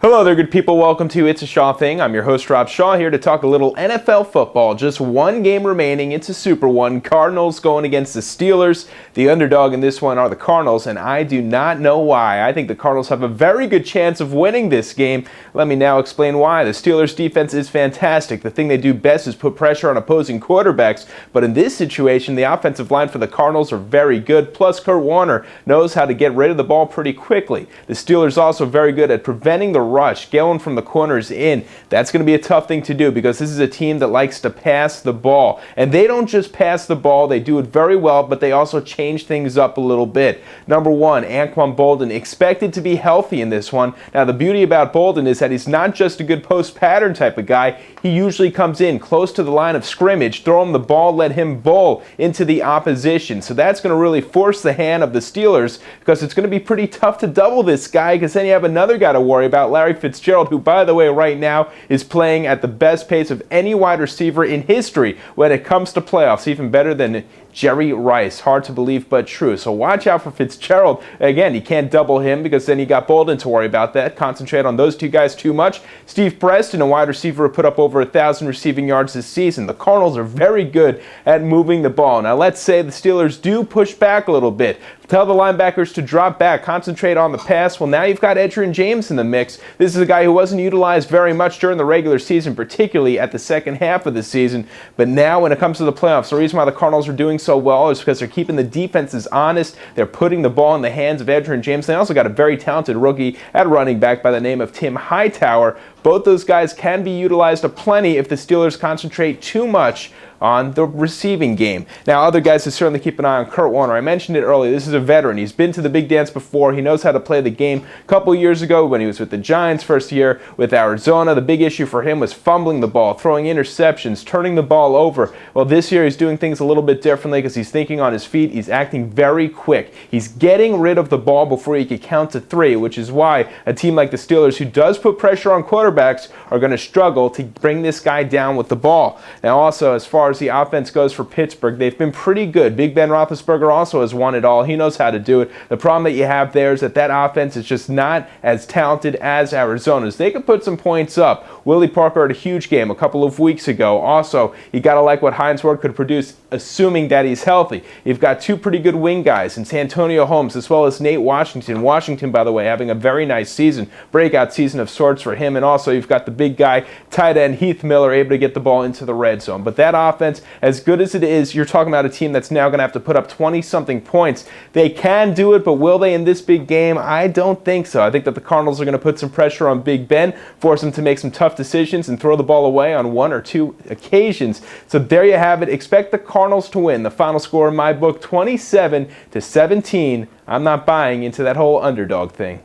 Hello there, good people. Welcome to It's a Shaw Thing. I'm your host, Rob Shaw, here to talk a little NFL football. Just one game remaining. It's a Super One. Cardinals going against the Steelers. The underdog in this one are the Cardinals, and I do not know why. I think the Cardinals have a very good chance of winning this game. Let me now explain why. The Steelers' defense is fantastic. The thing they do best is put pressure on opposing quarterbacks, but in this situation, the offensive line for the Cardinals are very good, plus Kurt Warner knows how to get rid of the ball pretty quickly. The Steelers also very good at preventing the rush, going from the corners in. That's going to be a tough thing to do because this is a team that likes to pass the ball. And they don't just pass the ball, they do it very well, but they also change things up a little bit. Number one, Anquan Boldin expected to be healthy in this one. Now, the beauty about Boldin is that he's not just a good post pattern type of guy. He usually comes in close to the line of scrimmage, throw him the ball, let him bowl into the opposition. So that's going to really force the hand of the Steelers because it's going to be pretty tough to double this guy because then you have another guy to worry about, Larry Fitzgerald, who, by the way, right now is playing at the best pace of any wide receiver in history when it comes to playoffs, even better than Jerry Rice. Hard to believe, but true. So watch out for Fitzgerald. Again, you can't double him because then you got Boldin to worry about that. Concentrate on those two guys too much. Steve Preston, a wide receiver, put up over 1,000 receiving yards this season. The Cardinals are very good at moving the ball. Now, let's say the Steelers do push back a little bit. Tell the linebackers to drop back, concentrate on the pass. Well, now you've got Edgerrin James in the mix. This is a guy who wasn't utilized very much during the regular season, particularly at the second half of the season. But now when it comes to the playoffs, the reason why the Cardinals are doing so well is because they're keeping the defenses honest. They're putting the ball in the hands of Edgerrin James. They also got a very talented rookie at running back by the name of Tim Hightower. Both those guys can be utilized aplenty if the Steelers concentrate too much on the receiving game. Now, other guys to certainly keep an eye on: Kurt Warner. I mentioned it earlier. This is a veteran. He's been to the big dance before. He knows how to play the game. A couple years ago when he was with the Giants, first year with Arizona, the big issue for him was fumbling the ball, throwing interceptions, turning the ball over. Well, this year he's doing things a little bit differently because he's thinking on his feet. He's acting very quick. He's getting rid of the ball before he could count to three, which is why a team like the Steelers, who does put pressure on quarterbacks, are going to struggle to bring this guy down with the ball. Now, also, as far as the offense goes for Pittsburgh, they've been pretty good. Big Ben Roethlisberger also has won it all. He knows how to do it. The problem that you have there is that offense is just not as talented as Arizona's. They could put some points up. Willie Parker had a huge game a couple of weeks ago. Also, you got to like what Hines Ward could produce, assuming that he's healthy. You've got two pretty good wing guys in Santonio Holmes as well as Nate Washington. Washington, by the way, having a very nice season, breakout season of sorts for him. And also, you've got the big guy, tight end Heath Miller, able to get the ball into the red zone. But that offense, as good as it is, you're talking about a team that's now going to have to put up 20-something points. They can do it, but will they in this big game? I don't think so. I think that the Cardinals are going to put some pressure on Big Ben, force him to make some tough decisions and throw the ball away on one or two occasions. So there you have it. Expect the Cardinals to win. The final score in my book, 27-17. I'm not buying into that whole underdog thing.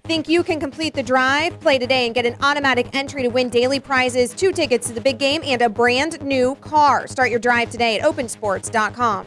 Think you can complete the drive? Play today and get an automatic entry to win daily prizes, 2 tickets to the big game, and a brand new car. Start your drive today at opensports.com.